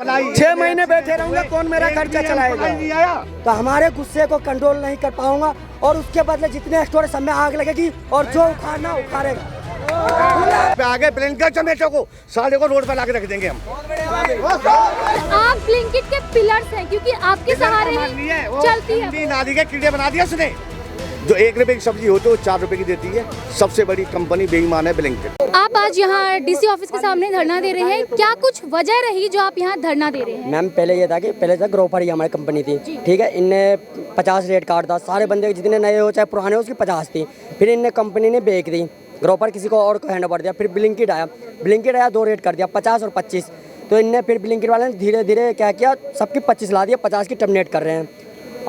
6 महीने बैठे रहूंगा, कौन मेरा खर्चा चलाएगा? तो हमारे गुस्से को कंट्रोल नहीं कर पाऊंगा और उसके बदले जितने स्टोर सब में आग लगेगी और जो उखाड़ना उखाड़ेगा। आगे ब्लिंकिट जोमेटो को सारे को रोड पर लाके रख देंगे हम। आप ब्लिंकिट के पिलर्स हैं क्योंकि आपके सहारे ही चलती है। नाली के कीड़े बना दिया उसने। जो 1 रुपए की सब्जी हो तो 4 रुपए की देती है। सबसे बड़ी कंपनी बेईमान है ब्लिंकिट। आप आज यहाँ डीसी ऑफिस के सामने धरना दे रहे हैं, क्या कुछ वजह रही जो आप यहाँ धरना दे रहे हैं? मैम पहले ये था कि पहले तक ग्रोफर ही हमारी कंपनी थी, ठीक है। इनने 50 रेट कार्ड था, सारे बंदे जितने नए हो चाहे पुराने हो उसकी 50 थी। फिर इनने कंपनी ने बेच दी, ग्रोफर किसी को और को हैंड ओवर दिया। फिर ब्लिंकिट आया 2 रेट कर दिया, 50 और 25। तो इनने फिर ब्लिंकिट वाले ने धीरे धीरे क्या किया, सबकी 25 ला दिया, 50 की टर्मिनेट कर रहे हैं।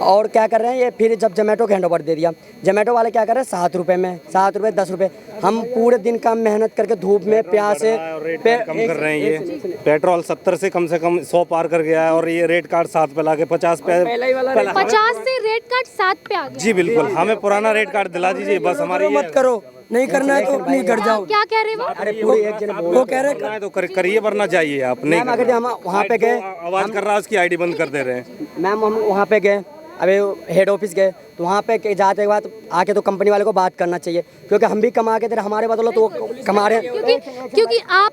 और क्या कर रहे हैं ये, फिर जब जोमेटो को हैंड ओवर दे दिया, जोमेटो वाले क्या कर रहे हैं 7 रुपये में, 7 रुपये 10 रुपये। हम पूरे दिन का मेहनत करके धूप में प्यास से कम कर रहे हैं। ये पेट्रोल 70 से कम 100 पार कर गया है और ये रेट कार्ड 7 पे लाके 50 पे 50 से रेट कार्ड 7 पे आ गया। जी बिल्कुल, हमें पुराना रेट कार्ड दिला दीजिए बस। हमारी मत करो, नहीं करना है तो अपनी घर जाओ। क्या कह रहे हैं वो? अरे पूरी एक जन वो कह रहे हैं तो करिए, वरना चाहिए आप नहीं। अगर हम वहाँ पे गए, आवाज कर रहा है उसकी आईडी बंद कर दे रहे हैं। मैम हम वहाँ पे गए, अबे हेड ऑफिस गए तो वहाँ पे जाते के बाद आके तो कंपनी वाले को बात करना चाहिए, क्योंकि हम भी कमा के दे रहे, हमारे बदौलत तो वो कमा रहे हैं। क्योंकि आप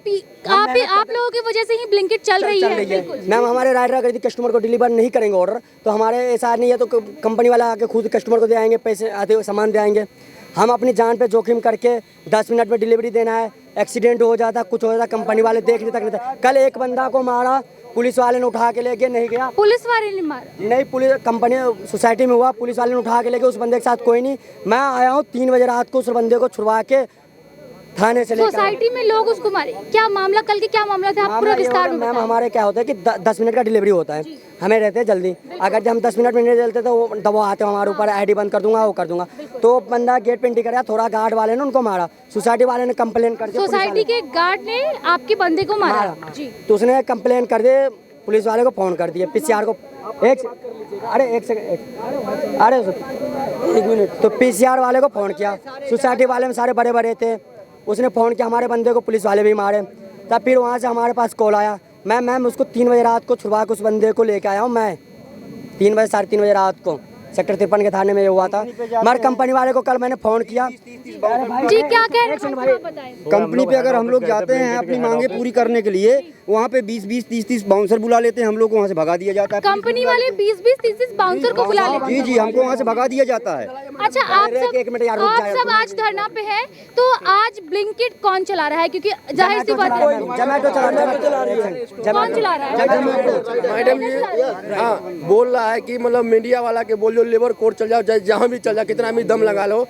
लोगों की वजह से ही ब्लिंकिट चल रही है। मैम हमारे राइडर अगर यदि कस्टमर को डिलीवर नहीं करेंगे ऑर्डर, तो हमारे ऐसा नहीं है तो कंपनी वाला आके खुद कस्टमर को दे आएंगे, पैसे आते सामान दे आएंगे। हम अपनी जान पे जोखिम करके 10 मिनट में डिलीवरी देना है, एक्सीडेंट हो जाता, कुछ हो जाता, कंपनी वाले देखने तक नहीं था। कल एक बंदा को मारा, पुलिस वाले ने उठा के ले गए, नहीं गया पुलिस वाले ने मारा? नहीं, पुलिस कंपनी सोसाइटी में हुआ, पुलिस वाले ने उठा के ले गए। उस बंदे के साथ कोई नहीं। मैं आया हूँ 3 बजे रात को उस बंदे को छुड़वा के थाने से लेकर। सोसाइटी में लोग उसको मारे, क्या मामला? कल के क्या मामला था, आप पूरा विस्तार में मैम हमारे क्या होता है कि 10 मिनट का डिलीवरी होता है, हमें रहते हैं जल्दी। अगर जब हम 10 मिनट में नहीं चलते तो वो आते हैं हमारे ऊपर, आईडी बंद कर दूंगा, वो कर दूंगा। तो बंदा गेट पे एंट्री कराया, थोड़ा गार्ड वाले ने उनको मारा, सोसाइटी वाले ने कंप्लेन कर दी। सोसाइटी के गार्ड ने आपके बंदे को मारा जी। तो उसने कंप्लेन कर दे, पुलिस वाले को फोन कर दिया, पीसीआर को। एक मिनट, तो पीसीआर वाले को फोन किया, सोसाइटी वाले में सारे बड़े बड़े थे, उसने फ़ोन किया, हमारे बंदे को पुलिस वाले भी मारे। तब फिर वहाँ से हमारे पास कॉल आया, मैम उसको 3 बजे रात को छुड़वा के उस बंदे को लेके आया हूँ मैं, 3 बजे 3:30 बजे रात को सेक्टर 53 के थाने में ये हुआ था। हमारे कंपनी वाले को कल मैंने फ़ोन किया। जी क्या कह रहे हैं? कंपनी पे अगर हम लोग जाते हैं अपनी मांगे पूरी करने के लिए, वहाँ पे 20-20, 30-30 बाउंसर बुला लेते हैं, हम लोग को वहाँ से भगा दिया जाता है। कंपनी वाले 20-20, 30-30 बाउंसर को बुला लेते हैं? जी हमको वहाँ से भगा दिया जाता है। अच्छा, आप सब आज धरना पे है, तो आज ब्लिंकिट कौन चला रहा है? क्योंकि जाहिर सी बात है जोमेटो चला रही है। कौन चला रहा है? मैडम ये हाँ बोल रहा है कि मतलब मीडिया वाला के बोल, लेबर कोर्ट चल जाओ, जहाँ भी चल जाओ, कितना भी दम लगा लो,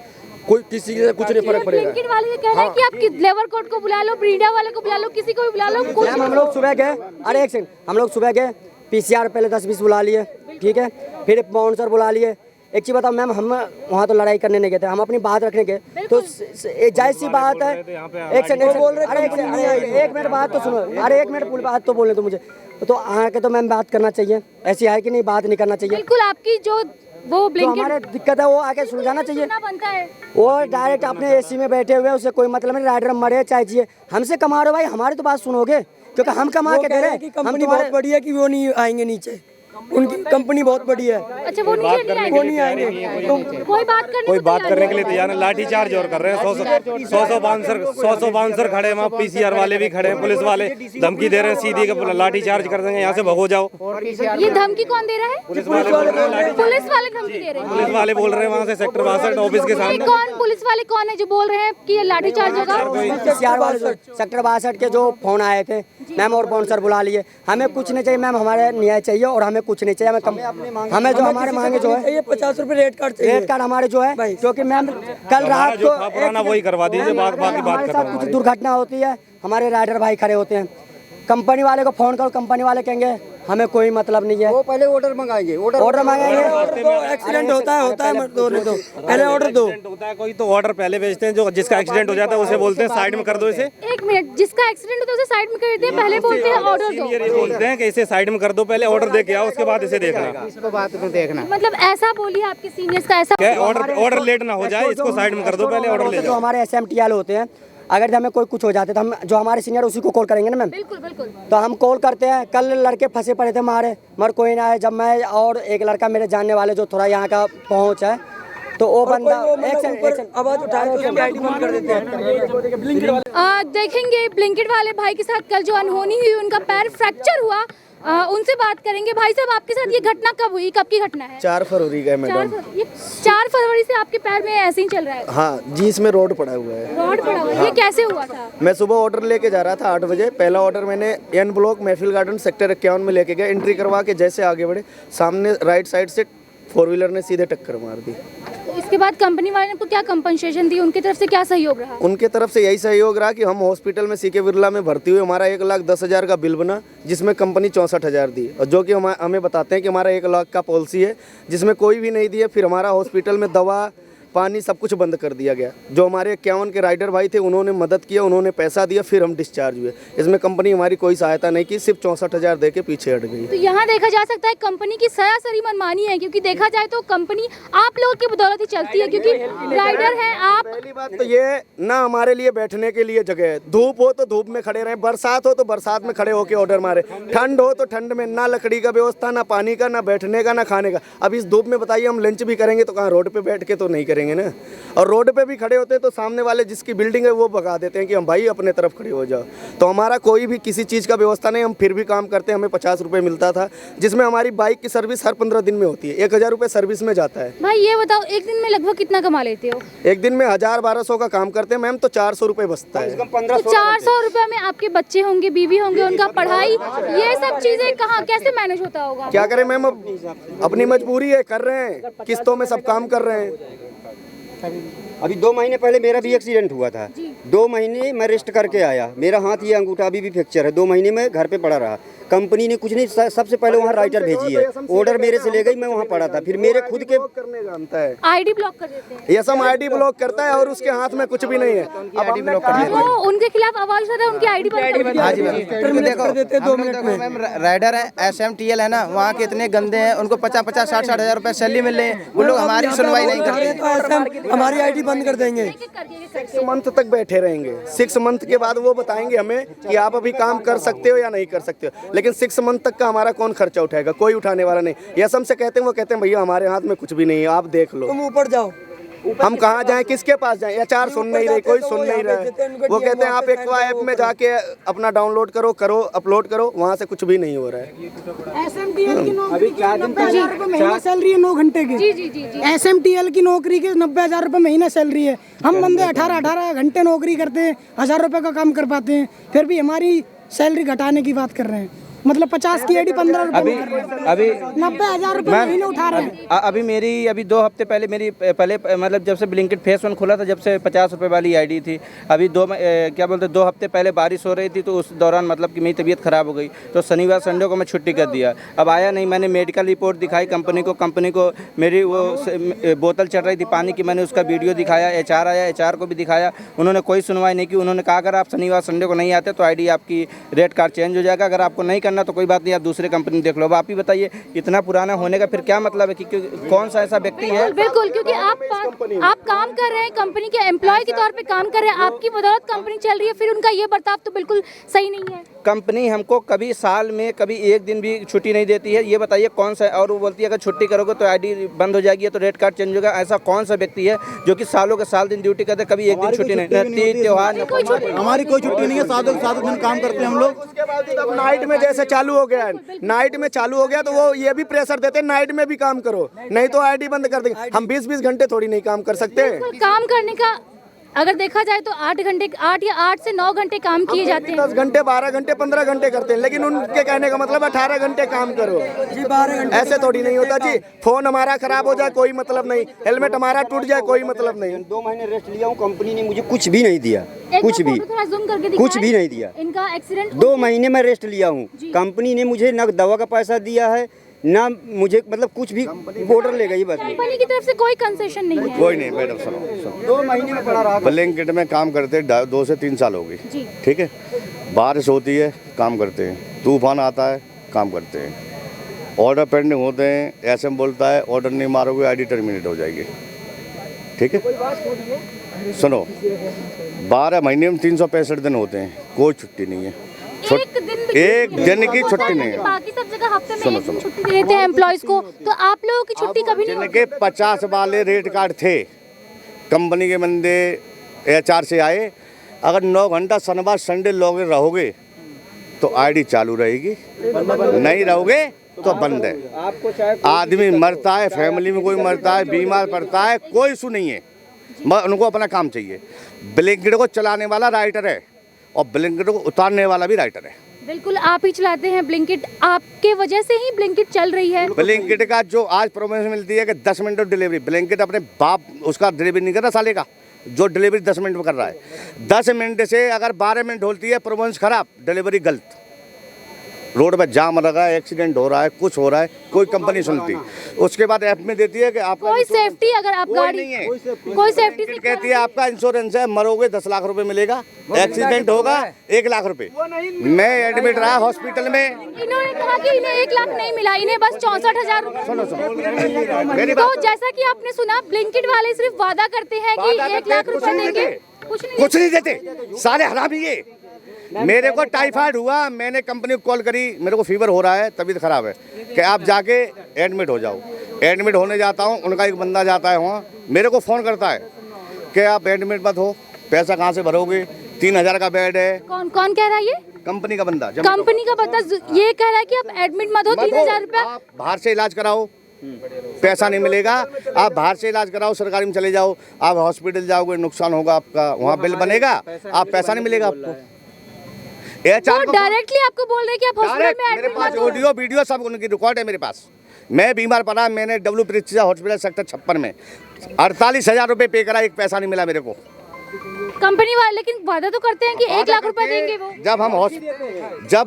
कोई किसी से कुछ नहीं फर्क पड़ेगा। ब्लिंकिट वाले ये कह रहे हैं कि आप लेबर कोर्ट को बुला लो, मीडिया वाले को बुला लो, किसी को भी बुला लो, कुछ। हम लोग सुबह गए, अरे एक सेकंड, हम लोग सुबह गए, पीसीआर पहले 10-20 बुला लिए, ठीक है, फिर बाउंसर बुला लिए। एक चीज़ बताओ मैम, हम वहाँ तो लड़ाई करने नहीं गए थे, हम अपनी बात रखने गए। तो जायज़ सी बात है, एक सेकंड बोल रहे, अरे एक मिनट बात तो सुनो, अरे एक मिनट पूरी बात तो बोलने दो मुझे। तो आके तो मैम बात करना चाहिए, ऐसी है कि नहीं, बात नहीं करना चाहिए। बिल्कुल, आपकी जो वो ब्लिंकिट हमारे दिक्कत है वो आके सुलझाना चाहिए। बनता है वो डायरेक्ट अपने एसी में बैठे हुए, उससे कोई मतलब नहीं, राइडर मरे चाहे जिए, हमसे कमा रहे हो भाई, हमारी तो बात सुनोगे, क्योंकि हम कमा के दे रहे हैं। कंपनी बहुत बड़ी है कि वो नहीं आएंगे नीचे, उनकी कंपनी बहुत बड़ी है। अच्छा, वो नहीं आएंगे, कोई बात करने के लिए तैयार है। लाठी चार्ज और कर रहे हैं, 100 बाउंसर खड़े हैं वहाँ, पीसीआर वाले भी खड़े हैं, पुलिस वाले धमकी दे रहे हैं सीधी का लाठी चार्ज कर देंगे, यहाँ से भगो जाओ। ये धमकी कौन दे रहा है? पुलिस वाले धमकी दे रहे हैं। पुलिस वाले बोल रहे हैं वहाँ से सेक्टर 62 ऑफिस के सामने। कौन पुलिस वाले कौन है जो बोल रहे हैं कि ये लाठी चार्ज होगा? पीसीआर वाले सेक्टर 62 के जो फोन आए थे मैम, और बाउंसर बुला लिए। हमें कुछ नहीं चाहिए मैम, हमारे न्याय चाहिए और हमें कुछ नहीं चाहिए। हमें जो हमारे मांगे जो है, ये 50 रुपए रेट कार्ड हमारे जो है, क्योंकि मैम कल रात को पुराना वही करवा दीजिए, बाकी बात कर। कुछ दुर्घटना होती है, हमारे राइडर भाई खड़े होते हैं, कंपनी वाले को फोन करो, कंपनी वाले कहेंगे हमें कोई मतलब नहीं है, वो पहले ऑर्डर मंगाएंगे, ऑर्डर मंगाएंगे। एक्सीडेंट होता है पहले ऑर्डर दो। होता है कोई तो ऑर्डर पहले भेजते हैं, जो जिसका एक्सीडेंट हो जाता है उसे बोलते हैं साइड में कर दो इसे। एक मिनट, जिसका एक्सीडेंट होता है उसे साइड में कर देते हैं, पहले बोलते हैं ऑर्डर दो। ये बोलते हैं कि इसे साइड में कर दो, पहले ऑर्डर दे के आओ, उसके बाद इसे देखना। मतलब ऐसा बोलिए आपके सीनियर्स का, ऐसा ऑर्डर लेट ना हो जाए, इसको साइड में कर दो, पहले ऑर्डर ले जो हमारे SMTL होते हैं, अगर हमें कोई कुछ हो जाता है तो हम जो हमारे सीनियर उसी को कॉल करेंगे ना मैम। बिल्कुल बिल्कुल। तो हम कॉल करते हैं। कल लड़के फंसे पड़े थे हमारे, मगर कोई ना है। जब मैं और एक लड़का मेरे जानने वाले जो थोड़ा यहाँ का पहुँच है, तो वो बंदा आवाज उठाए तो उसकी आईडी बंद कर देते हैं। देखेंगे ब्लिंकिट वाले भाई के साथ कल जो अनहोनी हुई, उनका पैर फ्रैक्चर हुआ, उनसे बात करेंगे। भाई साहब, आपके साथ ये घटना कब हुई, कब की घटना है? 4 फरवरी का है मैडम। 4 फरवरी से आपके पैर में ऐसे ही चल रहा है? हाँ जी, इसमें रोड पड़ा हुआ है। रॉड पड़ा हुआ है, ये कैसे हुआ था? मैं सुबह ऑर्डर लेके जा रहा था 8 बजे। पहला ऑर्डर मैंने एन ब्लॉक महफिल गार्डन सेक्टर 51 में लेके गया। एंट्री करवा के जैसे आगे बढ़े, सामने राइट साइड से 4 व्हीलर ने सीधे टक्कर मार दी। तो इसके बाद कंपनी वाले ने आपको क्या कंपनसेशन दी, उनकी तरफ से क्या सहयोग रहा? उनके तरफ से यही सहयोग रहा कि हम हॉस्पिटल में सीके बिरला में भर्ती हुए, हमारा 1,10,000 का बिल बना, जिसमें कंपनी 64,000 दी, और जो कि हमें बताते हैं कि हमारा 1 लाख का पॉलिसी है, जिसमें कोई भी नहीं दिया। फिर हमारा हॉस्पिटल में दवा पानी सब कुछ बंद कर दिया गया। जो हमारे 51 के राइडर भाई थे, उन्होंने मदद किया, उन्होंने पैसा दिया, फिर हम डिस्चार्ज हुए। इसमें कंपनी हमारी कोई सहायता नहीं की, सिर्फ 64,000 दे के पीछे हट गई। तो यहाँ देखा जा सकता है कंपनी की सरासरी मनमानी है, क्योंकि देखा जाए तो कंपनी आप लोगों की बदौलत ही चलती है, क्योंकि राइडर हैं आप। पहली बात तो ये ना हमारे लिए बैठने के लिए जगह है। धूप हो तो धूप में खड़े रहें, बरसात हो तो बरसात में खड़े होके ऑर्डर मारे, ठंड हो तो ठंड में। ना लकड़ी का व्यवस्था, ना पानी का, ना बैठने का, ना खाने का। अब इस धूप में बताइए हम लंच भी करेंगे तो कहाँ, रोड पे बैठ के तो नहीं करेंगे ना। और रोड पे भी खड़े होते हैं तो सामने वाले जिसकी बिल्डिंग है वो भगा देते हैं कि हम भाई अपने तरफ खड़े हो जाओ। तो हमारा कोई भी किसी चीज़ का व्यवस्था नहीं, हम फिर भी काम करते हैं। हमें 50 रुपये मिलता था, जिसमें हमारी बाइक की सर्विस हर 15 दिन में होती है। 1,000 रुपये सर्विस में जाता है। भाई ये बताओ, एक दिन में लगभग कितना कमा लेते हो? एक दिन में 1,000-1,200 का काम करते हैं मैम, तो 400 रुपये बचता है। तो 400 रुपये में आपके बच्चे होंगे, बीवी होंगे, उनका पढ़ाई, ये सब चीजें कहाँ कैसे मैनेज होता होगा? क्या करें मैम, अब अपनी मजबूरी है, कर रहे हैं, किस्तों में सब काम कर रहे हैं। अभी 2 महीने पहले मेरा भी एक्सीडेंट हुआ था। 2 महीने मैं रेस्ट करके आया, मेरा हाथ ये अंगूठा अभी भी फ्रैक्चर है। 2 महीने में घर पे पड़ा रहा। कंपनी ने कुछ नहीं, सबसे पहले वहाँ राइटर भेजी है, ऑर्डर मेरे से ले गई, मैं वहाँ पड़ा था। फिर मेरे खुद के करने जानता है, आईडी ब्लॉक कर देते हैं। ये सब आईडी ब्लॉक करता है और उसके हाथ में कुछ भी नहीं है। अब आईडी ब्लॉक कर दिया, तो उनके खिलाफ आवाज उठाता है, उनकी आईडी बंद कर देते हैं। हाँ जी मैम, देखो 2 मिनट में मैम, राइडर है, SMTL है ना, वहाँ के इतने गंदे हैं, उनको 50-50, 60-60 हज़ार रुपये सैलरी मिल रहे हैं, वो लोग हमारी सुनवाई नहीं करते, हमारी आईडी बंद कर देंगे। 6 मंथ तक बैठे रहेंगे। 6 मंथ के बाद वो बताएंगे हमें कि आप अभी काम कर सकते हो या नहीं कर सकते हो। लेकिन 6 मंथ तक का हमारा कौन खर्चा उठाएगा? कोई उठाने वाला नहीं। यस हमसे कहते हैं, वो कहते हैं भैया हमारे हाथ में कुछ भी नहीं है, आप देख लो, तुम ऊपर जाओ। हम कहाँ जाएं, किसके पास जाएं? HR सुन नहीं रही, कोई सुन नहीं रहा है। वो कहते हैं आप एक्वा ऐप में जाके अपना डाउनलोड करो, अपलोड करो, वहाँ से कुछ भी नहीं हो रहा है। SMTL की नौकरी की 90,000 रुपये महीना सैलरी है, 9 घंटे की। जी जी जी जी। SMTL की नौकरी की 90,000 रुपये महीना सैलरी है। हम बंदे 18-18 घंटे नौकरी करते हैं, 1,000 रुपये का काम कर पाते हैं, फिर भी हमारी सैलरी घटाने की बात कर रहे हैं। मतलब 50 की आईडी 15 रुपये अभी 90,000 रुपये महीने उठा रहे हैं। अभी मेरी अभी 2 हफ्ते पहले मेरी मतलब जब से ब्लिंकिट फेस 1 खुला था, जब से 50 रुपये वाली आईडी थी। अभी 2 हफ्ते पहले बारिश हो रही थी, तो उस दौरान मतलब कि मेरी तबीयत ख़राब हो गई, तो शनिवार संडे को मैं छुट्टी कर दिया। अब आया नहीं, मैंने मेडिकल रिपोर्ट दिखाई कंपनी को मेरी वो बोतल चढ़ रही थी पानी की, मैंने उसका वीडियो दिखाया, HR आया, HR को भी दिखाया, उन्होंने कोई सुनवाई नहीं की। उन्होंने कहा अगर आप शनिवार संडे को नहीं आते तो आईडी आपकी रेड कार्ड चेंज हो जाएगा, अगर आपको नहीं करना तो कोई बात नहीं, आप दूसरे कंपनी देख लो। अब आप ही बताइए, इतना पुराना होने का फिर क्या मतलब है कि कौन सा ऐसा व्यक्ति है? बिल्कुल, क्योंकि आप काम कर रहे हैं, कंपनी के एम्प्लॉय के तौर पे काम कर रहे हैं, आपकी बदौलत कंपनी चल रही है, फिर उनका ये बर्ताव तो बिल्कुल सही नहीं है। कंपनी हमको कभी साल में कभी 1 दिन भी छुट्टी नहीं देती है, ये बताइए कौन सा? और वो बोलती है अगर छुट्टी करोगे तो आईडी बंद हो जाएगी, तो रेड कार्ड चेंज होगा। ऐसा कौन सा व्यक्ति है जो कि सालों के साल दिन ड्यूटी करते, कभी 1 दिन छुट्टी नहीं? तीज त्योहार हमारी कोई छुट्टी नहीं है, 7 दिन काम करते हैं हम लोग। उसके बावजूद अब नाइट में जैसे चालू हो गया, नाइट में चालू हो गया तो वो ये भी प्रेशर देते हैं नाइट में भी काम करो, नहीं तो आईडी बंद कर देंगे। हम 20-20 घंटे थोड़ी नहीं काम कर सकते। काम करने का अगर देखा जाए तो 8 या 8 से 9 घंटे काम किए जाते हैं। 10 घंटे, 12 घंटे, 15 घंटे करते हैं, लेकिन उनके कहने का मतलब 18 घंटे काम करो जी, 12 घंटे। ऐसे थोड़ी नहीं होता जी। फोन हमारा खराब हो जाए कोई मतलब नहीं, हेलमेट हमारा टूट जाए कोई मतलब नहीं। 2 महीने रेस्ट लिया हूँ, कंपनी ने मुझे कुछ भी नहीं दिया, कुछ भी नहीं दिया। इनका एक्सीडेंट 2 महीने में रेस्ट लिया हूँ, कंपनी ने मुझे न दवा का पैसा दिया है, ना मुझे मतलब कुछ भी ऑर्डर ले गई। बस कंपनी की तरफ से कोई कंसेशन नहीं है। कोई नहीं मैडम, सुनो 2 महीने में पड़ा रहा। ब्लिंकिट में काम करते 2 से 3 साल हो गई, ठीक है। बारिश होती है काम करते हैं, तूफान आता है काम करते हैं, ऑर्डर पेंडिंग होते हैं, SM बोलता है ऑर्डर नहीं मारोगे आईडी टर्मिनेट हो जाएगी, ठीक है, सुनो 12 महीने में 365 दिन होते हैं, कोई छुट्टी नहीं है। एक दिन की छुट्टी नहीं है। बाकी सब जगह हफ्ते में एक दिन छुट्टी देते हैं एम्प्लॉयज को, तो आप लोगों की छुट्टी कभी नहीं जिनके 50 वाले रेट कार्ड थे, कंपनी के बंदे HR से आए, अगर 9 घंटा शनिवार संडे लॉग इन रहोगे तो आईडी चालू रहेगी, नहीं रहोगे तो बंद है। आदमी मरता है, फैमिली में कोई मरता है, बीमार पड़ता है, कोई इशू नहीं है, उनको अपना काम चाहिए। ब्लिंकिट को चलाने वाला राइटर है और ब्लिंकिट को उतारने वाला भी राइटर है। बिल्कुल, आप ही चलाते हैं ब्लिंकिट, आपके वजह से ही ब्लिंकिट चल रही है। ब्लिंकिट का जो आज प्रमोशन मिलती है कि 10 मिनट ऑफ डिलीवरी, ब्लिंकिट अपने बाप उसका डिलीवरी नहीं कर रहा साले का, जो डिलीवरी 10 मिनट में कर रहा है। 10 मिनट से अगर 12 मिनट होती है, प्रमोशन खराब, डिलीवरी गलत, रोड पे जाम लगा है, एक्सीडेंट हो रहा है, कुछ हो रहा है, कोई कंपनी सुनती। उसके बाद ऐप में देती है कि आपका कोई सेफ्टी, अगर आप गाड़ी नहीं है, कोई सेफ्टी कहती है आपका इंश्योरेंस है, मरोगे 10 लाख रुपए मिलेगा, एक्सीडेंट होगा 1 लाख रुपए। मैं एडमिट रहा हॉस्पिटल में, इन्होंने कहा कि इन्हें 1 लाख नहीं मिला, इन्हें बस 64,000 रुपए। तो जैसा कि आपने सुना, ब्लिंकिट वाले सिर्फ वादा करते हैं कि 1 लाख रुपए देंगे, कुछ नहीं देते, सारे हरामी ये। मेरे को टाइफाइड हुआ, मैंने कंपनी को कॉल करी, मेरे को फीवर हो रहा है, तबीयत खराब है, कि आप जाके एडमिट हो जाओ। एडमिट होने जाता हूँ, उनका एक बंदा जाता है वहाँ, मेरे को फ़ोन करता है कि आप एडमिट मत हो, पैसा कहाँ से भरोगे, 3,000 का बेड है। कौन कौन कह रहा है ये? कंपनी का बंदा, कंपनी का बंदा ये कह रहा है कि आप एडमिट मत हो, 3,000 रुपया। आप बाहर से इलाज कराओ, पैसा नहीं मिलेगा, आप बाहर से इलाज कराओ, सरकारी में चले जाओ, आप हॉस्पिटल जाओगे, नुकसान होगा आपका, वहाँ बिल बनेगा, आप पैसा नहीं मिलेगा आपको। डायरेक्टली आपको बोल रहे हैं कि आप हॉस्पिटल में मेरे पास ऑडियो वीडियो सब उनकी रिकॉर्ड है मेरे पास। मैं बीमार पड़ा, मैंने डब्ल्यू प्रेस्टीजा हॉस्पिटल सेक्टर 56 में 48,000 रुपए पे करा, एक पैसा नहीं मिला मेरे को। कंपनी वाले लेकिन वादा तो करते हैं कि 1 लाख रुपए देंगे वो। जब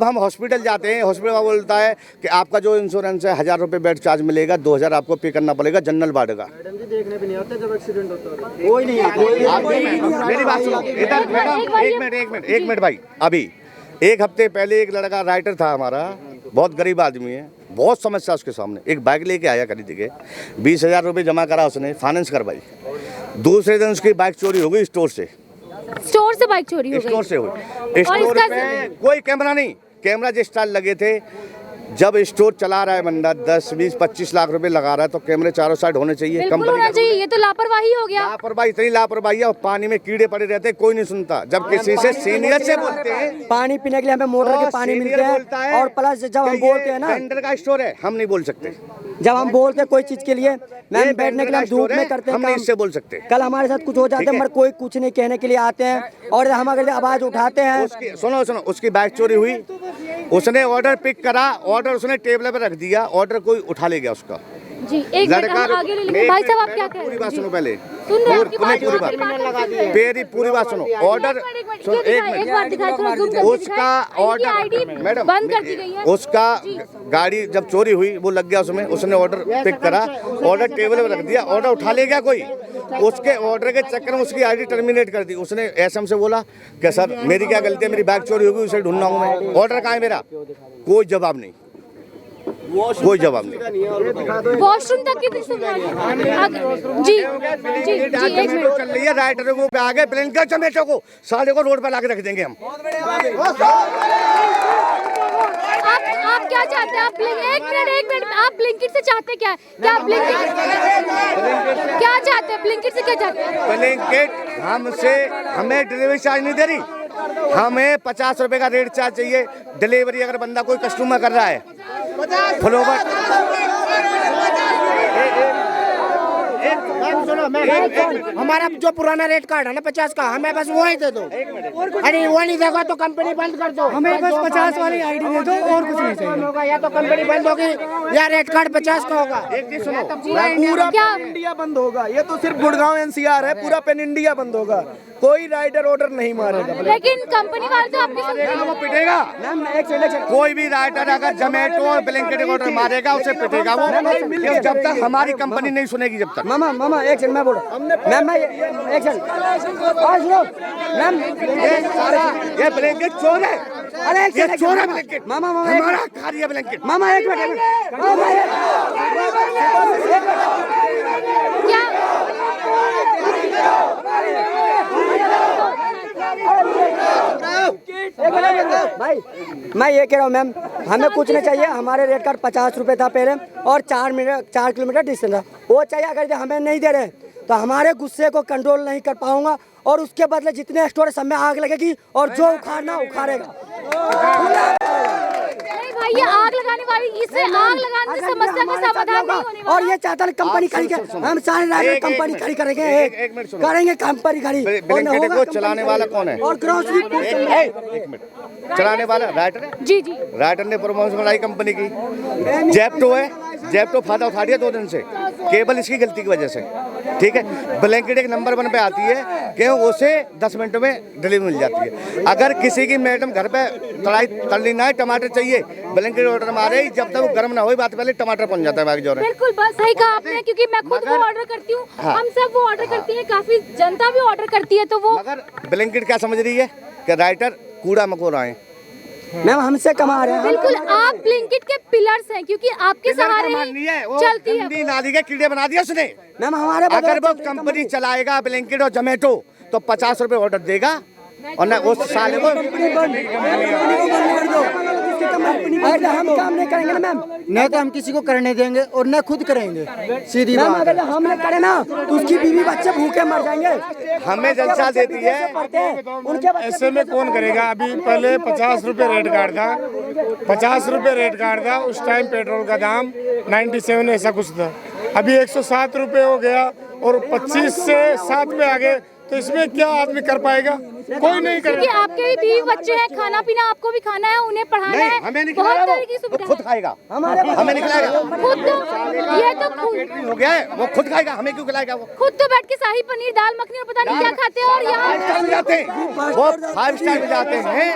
हम हॉस्पिटल जाते हैं, हॉस्पिटल वाला बोलता है कि आपका जो इंश्योरेंस है 1,000 रुपए बेड चार्ज मिलेगा, 2,000 आपको पे करना पड़ेगा जनरल वार्ड का। देखने भी नहीं आता जब एक्सीडेंट होता है, कोई नहीं आता। मेरी बात सुनो इधर, मैडम एक मिनट भाई। अभी 1 हफ्ते पहले एक लड़का राइटर था हमारा, बहुत गरीब आदमी है, बहुत समस्या उसके सामने, एक बाइक लेके आया खरीद के, 20,000 रुपये जमा करा उसने, फाइनेंस करवाई। दूसरे दिन उसकी बाइक चोरी हो गई, स्टोर से बाइक चोरी हो गई। स्टोर से हुई। स्टोर पे कोई कैमरा नहीं, कैमरा जिस स्टाइल लगे थे, जब स्टोर चला रहा है बंदा 10, 20, 25 लाख रुपए लगा रहा है, तो कैमरे चारों साइड होने चाहिए। बिल्कुल होना चाहिए, ये तो लापरवाही हो गया। लापरवाही, इतनी लापरवाही है, और पानी में कीड़े पड़े रहते हैं, कोई नहीं सुनता। जब किसी से सीनियर से बोलते हैं, पानी पीने के लिए हमें मोटर के पानी मिलते हैं, और प्लस जब हम बोलते हैं ना, टेंडर का स्टोर है, हम नहीं बोल सकते। जब हम बोलते हैं कोई चीज के लिए, मैम बैठने के लिए हम धूप में करते हैं, हम इससे बोल सकते। कल हमारे साथ कुछ हो जाता है, मगर कोई कुछ नहीं कहने के लिए आते हैं, और हम अगर आवाज उठाते हैं। सुनो, उसकी बाइक चोरी हुई, उसने ऑर्डर पिक करा, ऑर्डर उसने टेबल पर रख दिया, ऑर्डर कोई उठा ले गया उसका। जी, एक मिनट हम आगे ले लेंगे। भाई साहब आप क्या कह रहे हैं? पूरी बात सुनो पहले, सुन रहे हैं आपकी बात, पूरी बात, पूरी बात सुनो। ऑर्डर सुनो, एक बार दिखाएं, थोड़ा जूम करके उसका ऑर्डर, मैडम बंद कर दी गई है। उसका गाड़ी जब चोरी हुई, वो लग गया उसमें, उसने ऑर्डर पिक करा, ऑर्डर टेबल पर रख दिया, ऑर्डर उठा ले गया कोई। उसके ऑर्डर के चक्कर में उसकी आईडी टर्मिनेट कर दी। उसने एसएम से बोला कि सर मेरी क्या गलती है, मेरी बाइक चोरी होगी, उसे ढूंढना हूँ मैं, ऑर्डर कहाँ है मेरा? कोई जवाब नहीं, कोई जवाब नहीं। वॉशरूम तक की सुविधा जी, एक मिनट चल रही है, राइटरों को आगे ब्लिंकिट चमेटों को साले को रोड पर लाके रख देंगे हम। आप क्या चाहते हैं? एक मिनट आप ब्लिंकिट से चाहते क्या? क्या ब्लिंकिट क्या चाहते हैं? ब्लिंकिट से क्या चाहते हैं? ब्लिंकिट हमसे, हमें डिलीवरी चार्ज नहीं दे रही, हमें 50 रुपए का रेट चार्ज चाहिए डिलीवरी। अगर बंदा कोई कस्टमर कर रहा है हमारा जो पुराना रेट कार्ड है ना 50 का, हमें बस वो ही दे दो। अरे वो नहीं देगा तो कंपनी बंद कर दो, हमें बस 50 वाली आईडी दे दो, और कुछ नहीं चाहिए होगा। या तो कंपनी बंद होगी या रेट कार्ड 50 का होगा। पूरा पेन इंडिया बंद होगा। ये तो सिर्फ गुड़गांव NCR है, पूरा पेन इंडिया बंद होगा, कोई राइडर ऑर्डर नहीं मारेगा। लेकिन कंपनी वाले तो आपकी सुनते वो पिटेगा। कोई भी राइटर अगर जोमेटो और ब्लिंकिट ऑर्डर मारेगा उसे पिटेगा वो, जब तक हमारी कंपनी नहीं सुनेगी। जब तक मामा एक सेकंड मैं बोल रहा हूँ, मैम एक सेकंड आज लो मैम, ये ब्लिंकिट चोर है। अरे ये चोर है ब्लिंकिट, मामा हमारा खा रही है ब्लिंकिट। मामा एक मिनट क्या भाई मैं ये कह रहा हूँ मैम, हमें कुछ नहीं चाहिए। हमारे रेट कार्ड 50 रुपये था पहले और 4 किलोमीटर डिस्टेंस था, वो चाहिए। अगर हमें नहीं दे रहे तो हमारे गुस्से को कंट्रोल नहीं कर पाऊंगा और उसके बदले जितने स्टोर सब में आग लगेगी और जो उखाड़ना उखाड़ेगा। नहीं भाई, ये आग लगाने वाली, इससे आग लगाने से समस्या का समाधान नहीं होने वाला। और ये चाहता है कंपनी खड़ी कर, हम सारे राइडर कंपनी खड़ी करेंगे, करेंगे कंपनी खड़ी। ब्लिंकिट को चलाने वाला कौन है? और ग्रोसरी एक मिनट, चलाने वाला राइटर है। जी जी, राइटर ने प्रमोशन बनाई कंपनी की। जेप्टो है, जेप्टो फायदा उठा दिया 2 दिन से, केवल इसकी गलती की वजह से। ठीक है, ब्लैंकेट एक नंबर 1 पे आती है कि उसे 10 मिनट में डिलीवरी मिल जाती है। अगर किसी की मैडम घर पे तली ना है, टमाटर चाहिए, ब्लैंकेट ऑर्डर मारे, जब तक वो गर्म ना हो बात पहले टमाटर पहुंच जाता है बाकी जो है। बिल्कुल बस सही कहा आपने, क्योंकि मैं खुद वो ऑर्डर करती हूँ, हम सब वो ऑर्डर करती हैं, काफी जनता भी ऑर्डर करती है। तो वो मगर ब्लैंकेट क्या समझ रही है कि राइटर कूड़ा मकोड़ा है। मैम हमसे कमा रहे हैं। बिल्कुल, आप ब्लिंकिट के पिलर्स हैं, क्योंकि आपके सहारे ही चलती है। नाली के कीड़े बना दिया उसने। मैम हमारे अगर वो कंपनी चलाएगा ब्लिंकिट और जोमेटो तो 50 रुपए ऑर्डर देगा और ना उस साल को हम काम नहीं करेंगे ना मैम, न तो हम किसी को करने देंगे और न खुद करेंगे, सीधी मैम। बात अगर हम नहीं करें ना तो उसकी बीवी बच्चे भूखे मर जाएंगे। हमें जलसा देती है। उनके ऐसे में कौन करेगा? अभी पहले 50 रुपए रेट कार्ड था, 50 रुपए रेट कार्ड था उस टाइम। पेट्रोल का दाम 97 ऐसा कुछ था। अभी 107 रुपए हो गया और 25 से 7 पे आ गए। तो इसमें क्या आदमी कर पाएगा? कोई नहीं करेगा। क्योंकि आपके भी बीवी बच्चे हैं, खाना पीना आपको भी खाना है, उन्हें पढ़ाना है, हमें नहीं बहुत खिलाएगा तरह की वो सुविधा खुद खाएगा। हमें नहीं खिलाएगा। खुद तो ये तो हो गया है, वो खुद खाएगा, हमें क्यों खिलाएगा? वो खुद तो बैठ के शाही पनीर, दाल मखनी और पता नहीं क्या खाते हैं, और यहाँ जाते हैं, वो 5 स्टार में जाते हैं।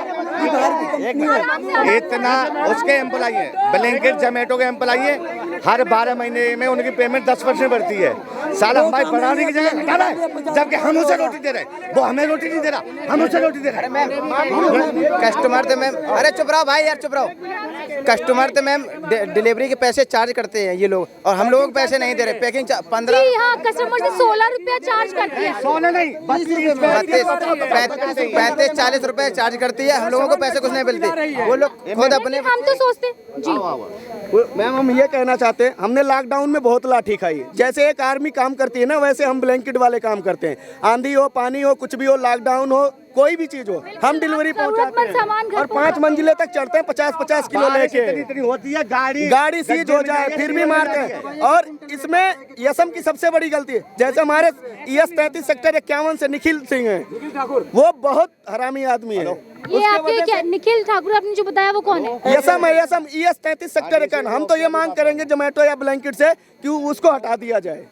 इतना उसके एम्प्लॉई है, ब्लिंकिट जोमेटो के एम्प्लॉई है, हर 12 महीने में उनकी पेमेंट 10% बढ़ती है। साला हमारी बढ़ाने की जगह घटा रहा है, जबकि हम उसे रोटी दे रहे हैं, वो हमें रोटी नहीं दे रहा, हम उसे रोटी दे रहे हैं। कस्टमर तो मैम, अरे चुप रहो भाई यार, चुप रहो। कस्टमर तो मैम डिलीवरी के पैसे चार्ज करते हैं ये लोग, और हम लोगों को पैसे नहीं दे रहे। पैकिंग 15 जी हाँ, कस्टमर से 16 रुपया चार्ज करती है। 16 नहीं 35-40 रुपए चार्ज करती है। हम लोगों को पैसे कुछ नहीं मिलते, वो लोग खुद अपने। हम तो सोचते जी मैम, हम ये कहना चाहते हैं, हमने लॉकडाउन में बहुत लाठी खाई है। जैसे एक आर्मी काम करती है ना, वैसे हम ब्लैंकेट वाले काम करते हैं। आंधी हो, पानी हो, कुछ भी हो, लॉकडाउन हो, कोई भी चीज हो, हम डिलीवरी पहुंचाते हैं और 5 मंजिले तक चढ़ते हैं 50-50 किलो लेके। इतनी होती है गाड़ी सीज हो जाए फिर भी मारते हैं। और इसमें यसम की सबसे बड़ी गलती है, जैसे हमारे ES 33 सेक्टर 51 से निखिल सिंह है, वो बहुत हरामी आदमी है। ये आपके क्या निखिल ठाकुर आपने जो बताया वो कौन है? यसम है, यसम ES 33 सेक्टर 51। हम तो ये मांग करेंगे जोमेटो या ब्लैंकेट से कि उसको हटा दिया जाए।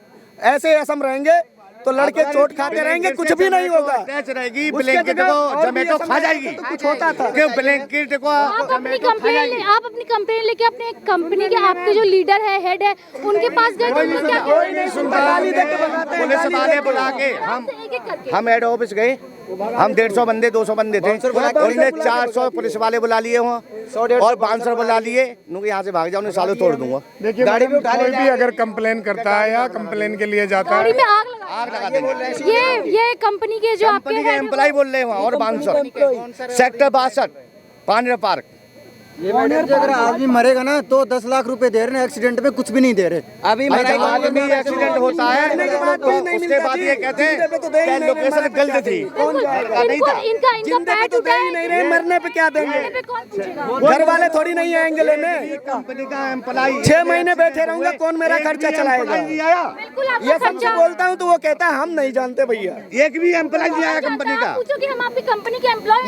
ऐसे यसम रहेंगे तो लड़के चोट खाते रहेंगे, कुछ भी नहीं होगा। रहेगी ब्लैंकेट को जोमेटो खा जाएगी। तो कुछ होता था क्यों ब्लैंकेट को आप अपनी कंप्लेन लेके अपने कंपनी के आपके जो लीडर है, हेड है, उनके पास गए तो उन्होंने क्या किया? पुलिस वाले बुला के हम हेड ऑफिस गए, हम 150 बंदे 200 बंदे थे, उन्होंने 400 पुलिस वाले बुला लिए वहाँ और बाउंसर बुला लिए। उनको यहाँ से भाग जाओ, उन्हें सालों तोड़ दूंगा। देखिए, गाड़ी भी कोई भी अगर कंप्लेन करता है या कंप्लेन के लिए जाता है, गाड़ी में आग लगा देंगे। ये कंपनी के जो आपके कंपनी के एम्प्लॉय बोल रहे हैं वहाँ, और बाउंसर सेक्टर 62 पानी पार्क। अगर आदमी मरेगा ना तो 10 लाख रुपए दे रहे हैं, एक्सीडेंट में कुछ भी नहीं दे रहे। अभी आदमी एक्सीडेंट होता है तो उसके बाद ये कहते हैं कि लोकेशन गलत थी, नहीं था। इनका पैट उठा है, नहीं रहे, मरने पे क्या देंगे? पे कौन पूछेगा? घर वाले थोड़ी नहीं आएंगे लेने। कंपनी का एम्प्लॉय 6 महीने बैठे रहूंगा, कौन मेरा खर्चा चलाएगा? बिल्कुल आपका ये सबसे बोलता हूँ तो वो कहता है हम नहीं जानते भैया। एक भी एम्प्लॉय नहीं आया कंपनी का। पूछो कि हम आपकी कंपनी के एम्प्लॉय,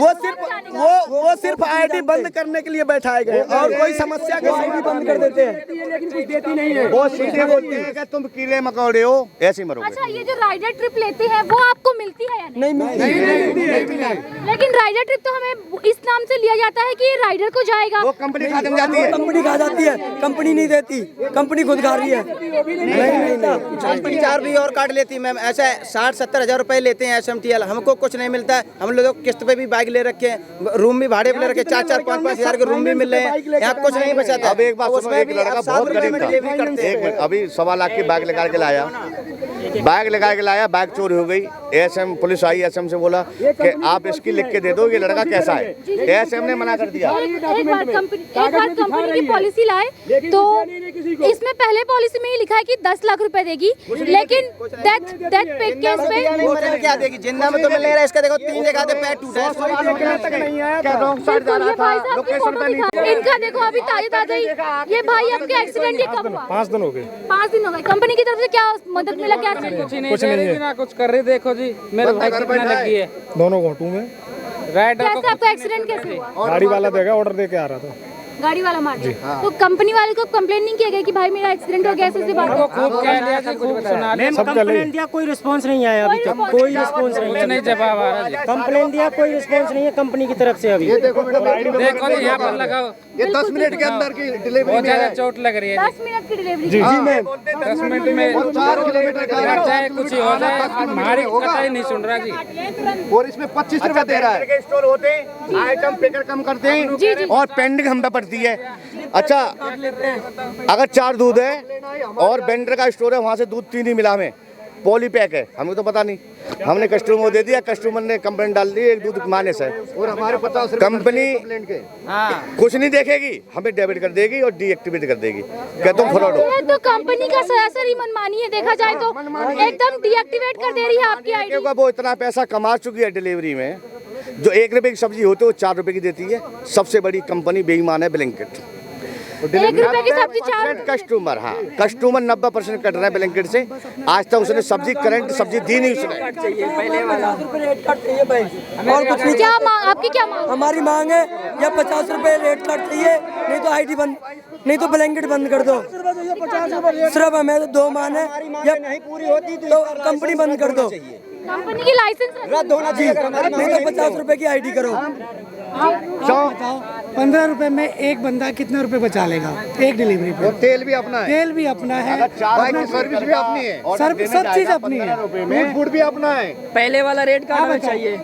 वो सिर्फ ID बंद करने के लिए बैठाए गए और कोई समस्या के भी बंद कर देते हैं, लेकिन कुछ देती नहीं है। वो सीधे बोलते हैं कि तुम कीड़े मकोड़े हो, ऐसे ही मरोगे। अच्छा, ये जो राइडर ट्रिप लेते हैं वो आपको मिलती है या नहीं? लेकिन राइडर ट्रिप तो हमें इस नाम से लिया जाता है कि ये राइडर को जाएगा, वो कंपनी खा जाती है। कंपनी खा जाती है, कंपनी नहीं देती, कंपनी खुद खा रही है। नहीं कंपनी 4 भी और काट लेती है मैम। ऐसा 60-70 हजार रुपए लेते हैं SMTL, हमको कुछ नहीं मिलता है। हम लोग किस्त पे भी बाइक ले रखे हैं, रूम भी भाड़े पे ले रखे, 4-4, 5-5 हजार के रूम भी मिल रहे हैं, यहाँ कुछ नहीं बचा था। अब एक बात सुनो, एक लड़का बहुत गरीब था, एक मिनट, अभी 1.25 लाख की बाइक लेकर के लाया, बैग लगा के लाया, बैग चोरी हो गई। एएसएम पुलिस आई, एएसएम से बोला कि आप इसकी लिख के दे दो ये लड़का कैसा है। एएसएम ने मना कर दिया। एक बार कंपनी की पॉलिसी लाए तो इसमें पहले पॉलिसी में ही लिखा है कि 10 लाख रुपए देगी, लेकिन डेथ केस पे क्या देगी? जिंदा में तो मिल नहीं रहा, इसका देखो 3 जगह पे पैर टूटा है। इनका देखो अभी ताजा ही ये भाई आपके एक्सीडेंट ये कब हुआ? 5 दिन हो गए। 5 दिन हो गए। कंपनी की तरफ से क्या मदद मिला? क्या कुछ नहीं है ना, कुछ कर रही देखो जी, मेरे भाई कितना लगी है दोनों घोटू में। कैसे आपका एक्सीडेंट कैसे हुआ? गाड़ी वाला देगा, ऑर्डर दे के आ रहा था। गाड़ी वाला मार दिया। तो कंपनी वाले को कंप्लेन नहीं किया गया कि भाई मेरा एक्सीडेंट हो गया, ऐसे बात खूब कह लिया जी, खूब सुना लिया। कंप्लेन दिया, कोई रिस्पांस नहीं आया अभी तक, कोई रिस्पांस नहीं जवाब आ रहा जी। कंप्लेन दिया, कोई रिस्पांस नहीं है कंपनी की तरफ से अभी। देखो जी यहाँ पर लगाओ, ये 10 मिनट के अंदर की डिलीवरी बहुत ज्यादा चोट लग रही है। 10 मिनट की डिलीवरी। जी मैम, 10 मिनट में 4 किलोमीटर का लग जाए, कुछ ही हो जाए, हमारी कथा ही नहीं सुन रहा जी। और इसमें 25 रुपए दे रहा है। स्टोर होते हैं, आइटम पेकर कम करते हैं और पेंडिंग हम पे पड़ती है। अच्छा, अगर 4 दूध है और वेंडर का स्टोर है, वहाँ से दूध 3 ही मिला हमें, पॉली पैक है, हमें तो पता नहीं। हमने कस्टमर को दे दिया, कस्टमर ने कंप्लेंट डाल दी, एक दूध माइनस है और हमारे 50 कंपनी कुछ नहीं देखेगी, हमें डेबिट कर देगी और डीएक्टिवेट कर देगी। क्या तुम फ्रॉड हो? तो कंपनी का सरासर ही मनमानी है, देखा जाए तो एकदम डीएक्टिवेट कर दे रही है आपकी आईडी। क्योंकि वो इतना पैसा कमा चुकी है डिलीवरी में, जो 1 रुपए की सब्जी होती है वो 4 रुपए की देती है। सबसे बड़ी कंपनी बेईमान है ब्लिंकिट। 1 रुपए की सब्जी 4 कस्टमर, हाँ कस्टमर 90% कट रहा है ब्लिंकिट से। आज तक उसने सब्जी करंट सब्जी दी नहीं उसने। और कुछ नहीं। क्या आपकी क्या मांग? हमारी मांग है या 50 रुपए रेट कार्ड चाहिए, नहीं तो आईडी बंद, नहीं तो ब्लैंकेट बंद कर दो। सिर्फ हमें तो 2 माह है, या नहीं पूरी होती तो कंपनी बंद कर दो। कंपनी की लाइसेंस रद्द होना चाहिए। नहीं तो 50 रुपए की आईडी करो। 15 रुपए में एक बंदा कितना रुपए बचा लेगा एक डिलीवरी पे? तेल भी अपना है, तेल भी अपना है, बाइक की सर्विस भी अपनी है, सब चीज अपनी है, फूड भी अपना है। पहले वाला रेट कार्ड चाहिए।